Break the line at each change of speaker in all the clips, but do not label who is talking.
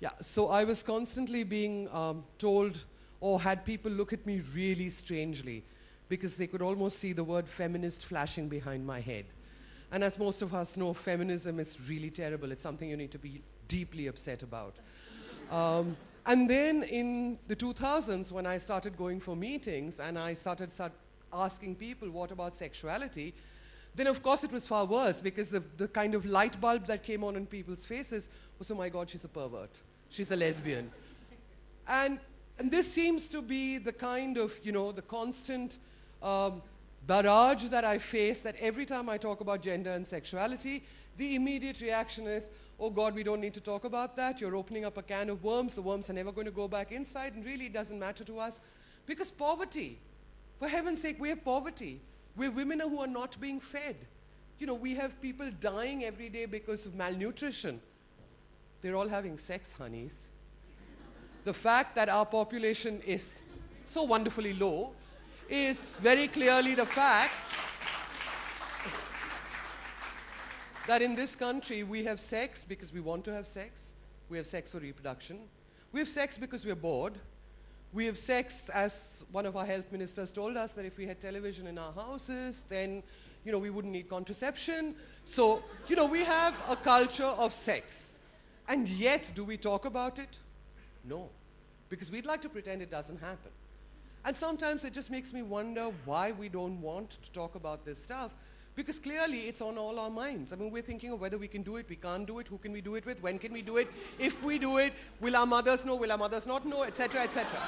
Yeah, so I was constantly being told, or had people look at me really strangely, because they could almost see the word feminist flashing behind my head. And as most of us know, feminism is really terrible. It's something you need to be deeply upset about. And then in the 2000s, when I started going for meetings and I started asking people, what about sexuality? Then of course it was far worse, because the kind of light bulb that came on in people's faces was, oh my God, she's a pervert. She's a lesbian. And this seems to be the kind of, the constant barrage that I face, that every time I talk about gender and sexuality, the immediate reaction is, oh God, we don't need to talk about that. You're opening up a can of worms. The worms are never going to go back inside, and really it doesn't matter to us. Because poverty, for heaven's sake, we have poverty. We're women who are not being fed. We have people dying every day because of malnutrition. They're all having sex, honeys. The fact that our population is so wonderfully low is very clearly the fact that in this country we have sex because we want to have sex. We have sex for reproduction. We have sex because we're bored. We have sex, as one of our health ministers told us, that if we had television in our houses, then we wouldn't need contraception. So, we have a culture of sex. And yet, do we talk about it? No. Because we'd like to pretend it doesn't happen. And sometimes it just makes me wonder why we don't want to talk about this stuff, because clearly it's on all our minds. I mean, we're thinking of whether we can do it, we can't do it, who can we do it with, when can we do it, if we do it, will our mothers know, will our mothers not know, etc., etc.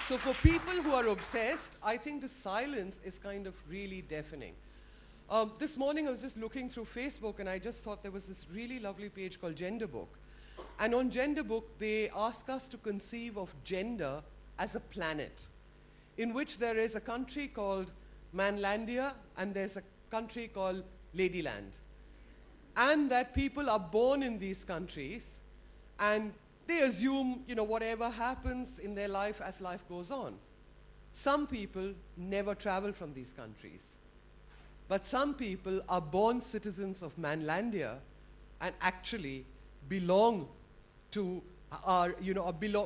So for people who are obsessed, I think the silence is kind of really deafening. This morning I was just looking through Facebook, and I just thought there was this really lovely page called Gender Book. And on Gender Book, they ask us to conceive of gender as a planet, in which there is a country called Manlandia and there's a country called Ladyland. And that people are born in these countries and they assume, whatever happens in their life as life goes on. Some people never travel from these countries. But some people are born citizens of Manlandia and actually belong to,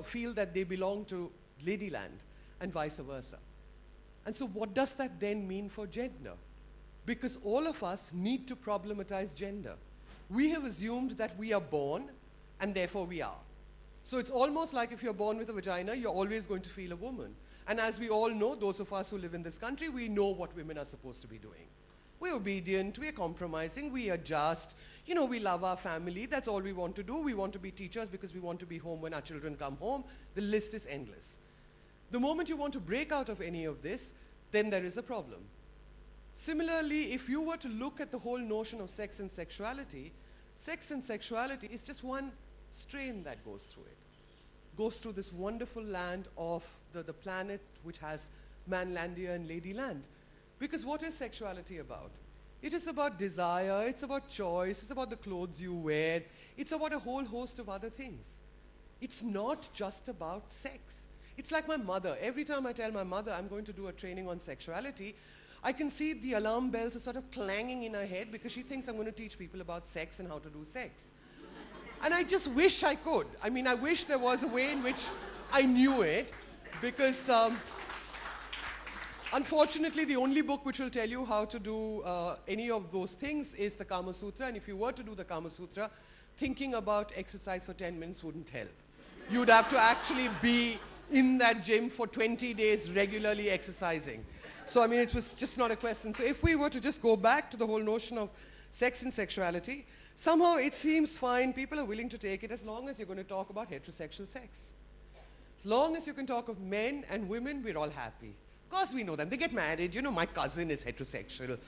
feel that they belong to Ladyland, and vice versa. And so what does that then mean for gender? Because all of us need to problematize gender. We have assumed that we are born, and therefore we are. So it's almost like if you're born with a vagina, you're always going to feel a woman. And as we all know, those of us who live in this country, we know what women are supposed to be doing. We're obedient, we're compromising, we adjust, we love our family, that's all we want to do. We want to be teachers because we want to be home when our children come home. The list is endless. The moment you want to break out of any of this, then there is a problem. Similarly, if you were to look at the whole notion of sex and sexuality is just one strain that goes through it. Goes through this wonderful land of the planet which has Manlandia and Ladyland. Because what is sexuality about? It is about desire, it's about choice, it's about the clothes you wear, it's about a whole host of other things. It's not just about sex. It's like my mother. Every time I tell my mother I'm going to do a training on sexuality, I can see the alarm bells are sort of clanging in her head because she thinks I'm going to teach people about sex and how to do sex. And I just wish I could. I mean, I wish there was a way in which I knew it, because unfortunately, the only book which will tell you how to do any of those things is the Kama Sutra. And if you were to do the Kama Sutra, thinking about exercise for 10 minutes wouldn't help. You'd have to actually be in that gym for 20 days regularly exercising. So, I mean, it was just not a question. So if we were to just go back to the whole notion of sex and sexuality, somehow it seems fine. People are willing to take it as long as you're going to talk about heterosexual sex. As long as you can talk of men and women, we're all happy. Of course we know them. They get married. My cousin is heterosexual.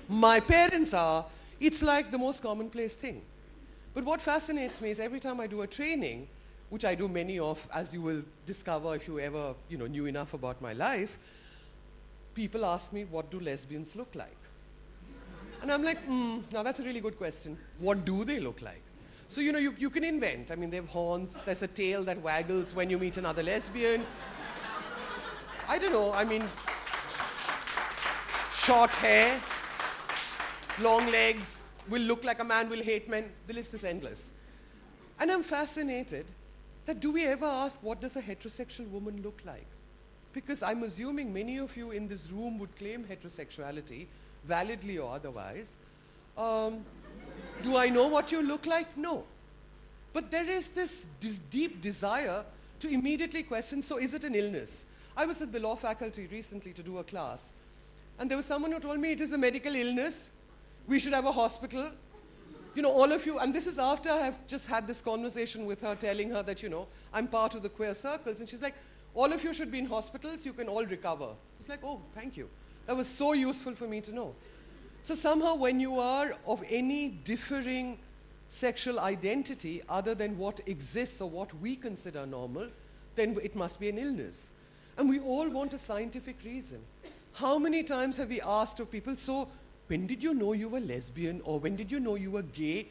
My parents are. It's like the most commonplace thing. But what fascinates me is every time I do a training, which I do many of, as you will discover if you ever knew enough about my life, people ask me, what do lesbians look like? And I'm like, now that's a really good question. What do they look like? So, you can invent. I mean, they have horns. There's a tail that waggles when you meet another lesbian. I don't know, I mean, short hair, long legs, will look like a man, will hate men. The list is endless. And I'm fascinated that do we ever ask what does a heterosexual woman look like? Because I'm assuming many of you in this room would claim heterosexuality, validly or otherwise. Do I know what you look like? No. But there is this deep desire to immediately question, so is it an illness? I was at the law faculty recently to do a class, and there was someone who told me it is a medical illness, we should have a hospital. You know, all of you, and this is after I have just had this conversation with her, telling her that, you know, I'm part of the queer circles, and she's like, all of you should be in hospitals, you can all recover. It's like, oh, thank you. That was so useful for me to know. So somehow when you are of any differing sexual identity other than what exists or what we consider normal, then it must be an illness. And we all want a scientific reason. How many times have we asked of people, so when did you know you were lesbian, or when did you know you were gay?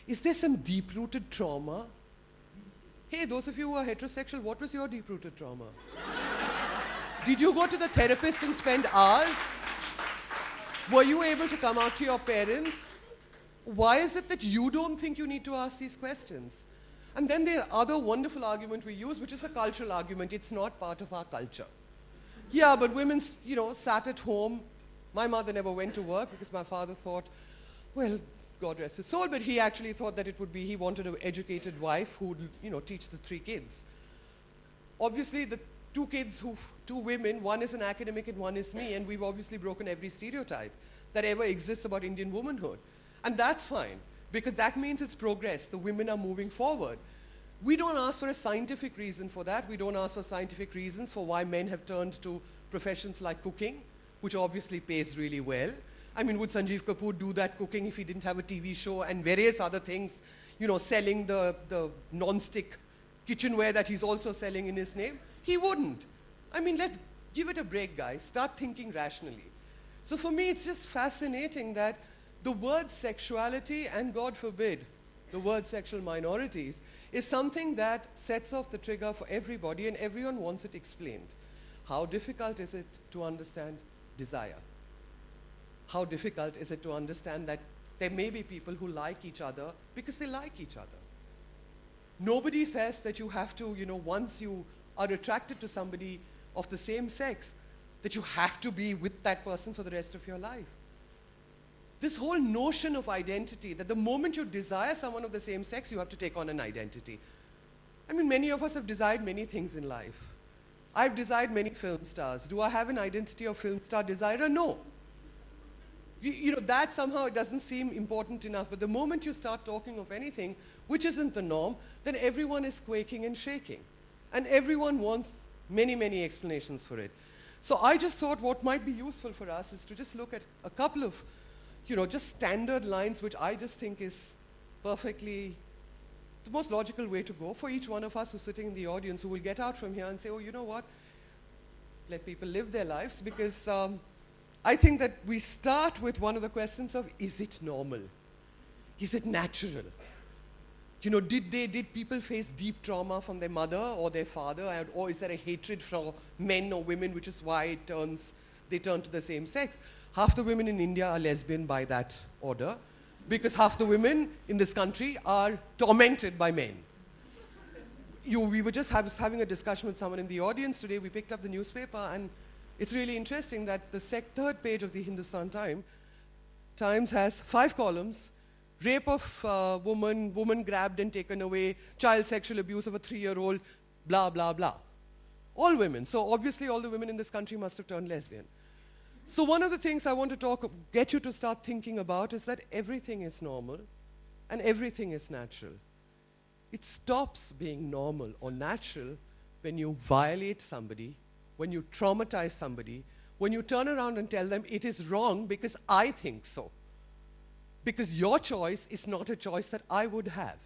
Is there some deep-rooted trauma? Hey, those of you who are heterosexual, what was your deep-rooted trauma? Did you go to the therapist and spend hours? Were you able to come out to your parents? Why is it that you don't think you need to ask these questions? And then the other wonderful argument we use, which is a cultural argument, it's not part of our culture. Yeah, but women, you know, sat at home. My mother never went to work because my father thought, well, God rest his soul, but he actually thought that it would be, he wanted an educated wife who would, you know, teach the 3 kids. Obviously, the 2 kids, 2 women, one is an academic and one is me, and we've obviously broken every stereotype that ever exists about Indian womanhood. And that's fine, because that means it's progress. The women are moving forward. We don't ask for a scientific reason for that. We don't ask for scientific reasons for why men have turned to professions like cooking, which obviously pays really well. I mean, would Sanjeev Kapoor do that cooking if he didn't have a TV show and various other things, you know, selling the non-stick kitchenware that he's also selling in his name? He wouldn't. I mean, let's give it a break, guys. Start thinking rationally. So for me, it's just fascinating that the word sexuality, and God forbid, the word sexual minorities, is something that sets off the trigger for everybody, and everyone wants it explained. How difficult is it to understand desire? How difficult is it to understand that there may be people who like each other because they like each other? Nobody says that you have to, you know, once you are attracted to somebody of the same sex, that you have to be with that person for the rest of your life. This whole notion of identity, that the moment you desire someone of the same sex, you have to take on an identity. I mean, many of us have desired many things in life. I've desired many film stars. Do I have an identity of film star desirer? No. You know, that somehow it doesn't seem important enough, but the moment you start talking of anything which isn't the norm, then everyone is quaking and shaking. And everyone wants many, many explanations for it. So I just thought what might be useful for us is to just look at a couple of, you know, just standard lines, which I just think is perfectly the most logical way to go for each one of us who's sitting in the audience, who will get out from here and say, oh, you know what, let people live their lives, because I think that we start with one of the questions of, is it normal? Is it natural? You know, did people face deep trauma from their mother or their father, or is there a hatred for men or women, which is why they turn to the same sex? Half the women in India are lesbian by that order, because half the women in this country are tormented by men. We were just having a discussion with someone in the audience today. We picked up the newspaper, and it's really interesting that the 3rd page of the Hindustan Times has 5 columns: rape of woman grabbed and taken away, child sexual abuse of a 3-year-old, blah, blah, blah. All women. So obviously all the women in this country must have turned lesbian. So one of the things I want to get you to start thinking about is that everything is normal and everything is natural. It stops being normal or natural when you violate somebody, when you traumatize somebody, when you turn around and tell them it is wrong because I think so. Because your choice is not a choice that I would have.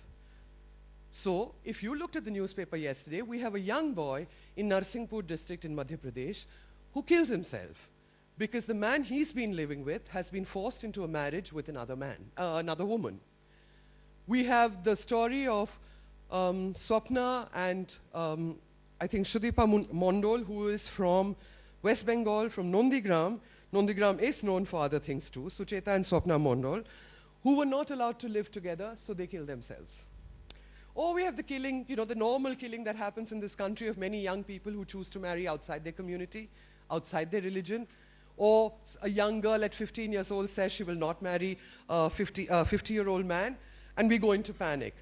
So if you looked at the newspaper yesterday, we have a young boy in Narsinghpur district in Madhya Pradesh who kills himself because the man he's been living with has been forced into a marriage with another woman. We have the story of Swapna and I think Sudeepa Mondol, who is from West Bengal, from Nondigram. Nondigram is known for other things too, Sucheta and Swapna Mondol, who were not allowed to live together, so they killed themselves. Or we have the killing, the normal killing that happens in this country of many young people who choose to marry outside their community, outside their religion. Or a young girl at 15 years old says she will not marry a 50-year-old man, and we go into panic.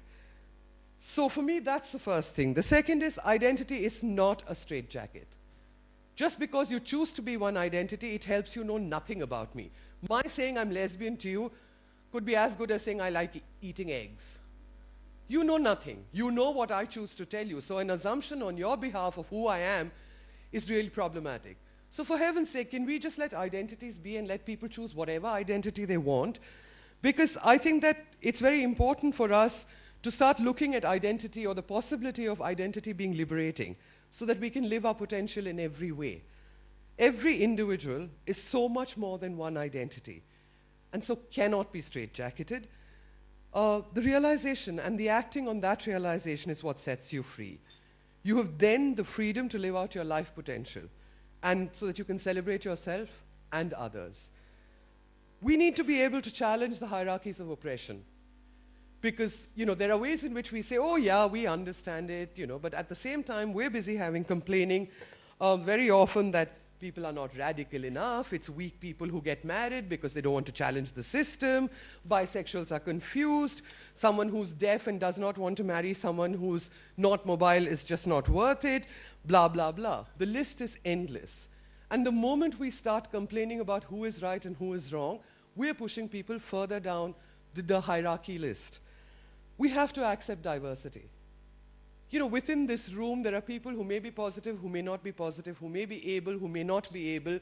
So for me, that's the first thing. The second is identity is not a straitjacket. Just because you choose to be one identity, it helps you know nothing about me. My saying I'm lesbian to you could be as good as saying I like eating eggs. You know nothing. You know what I choose to tell you. So an assumption on your behalf of who I am is really problematic. So for heaven's sake, can we just let identities be and let people choose whatever identity they want? Because I think that it's very important for us to start looking at identity or the possibility of identity being liberating so that we can live our potential in every way. Every individual is so much more than one identity and so cannot be straitjacketed. The realization and the acting on that realization is what sets you free. You have then the freedom to live out your life potential, and so that you can celebrate yourself and others. We need to be able to challenge the hierarchies of oppression. Because, there are ways in which we say, oh yeah, we understand it, but at the same time, we're busy complaining very often that people are not radical enough. It's weak people who get married because they don't want to challenge the system. Bisexuals are confused. Someone who's deaf and does not want to marry someone who's not mobile is just not worth it. Blah, blah, blah. The list is endless. And the moment we start complaining about who is right and who is wrong, we're pushing people further down the hierarchy list. We have to accept diversity. Within this room, there are people who may be positive, who may not be positive, who may be able, who may not be able,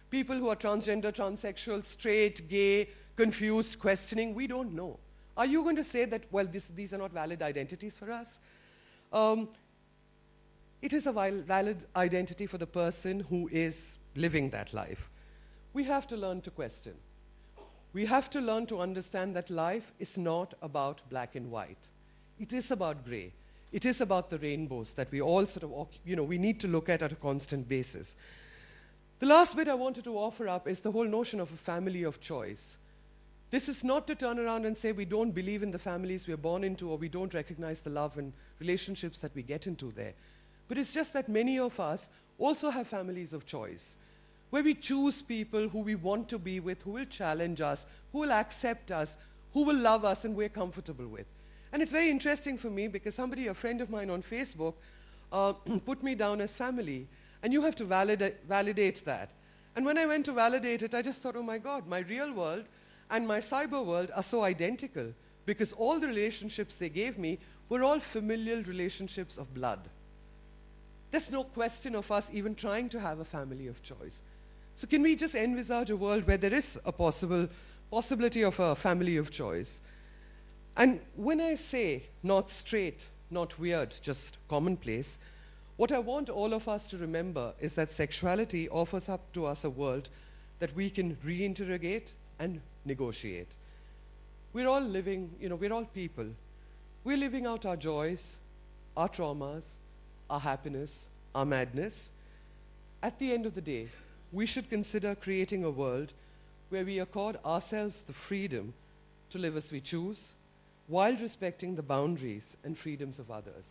people who are transgender, transsexual, straight, gay, confused, questioning. We don't know. Are you going to say that, well, these are not valid identities for us? It is a valid identity for the person who is living that life. We have to learn to question. We have to learn to understand that life is not about black and white. It is about gray. It is about the rainbows that we all we need to look at a constant basis. The last bit I wanted to offer up is the whole notion of a family of choice. This is not to turn around and say we don't believe in the families we are born into, or we don't recognize the love and relationships that we get into there. But it's just that many of us also have families of choice, where we choose people who we want to be with, who will challenge us, who will accept us, who will love us and we're comfortable with. And it's very interesting for me because a friend of mine on Facebook, put me down as family. And you have to validate that. And when I went to validate it, I just thought, oh my God, my real world and my cyber world are so identical because all the relationships they gave me were all familial relationships of blood. There's no question of us even trying to have a family of choice. So can we just envisage a world where there is a possibility of a family of choice? And when I say not straight, not weird, just commonplace, what I want all of us to remember is that sexuality offers up to us a world that we can reinterrogate and negotiate. We're all living, we're all people. We're living out our joys, our traumas, our happiness, our madness. At the end of the day, we should consider creating a world where we accord ourselves the freedom to live as we choose, while respecting the boundaries and freedoms of others.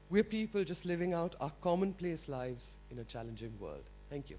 We're people just living out our commonplace lives in a challenging world. Thank you.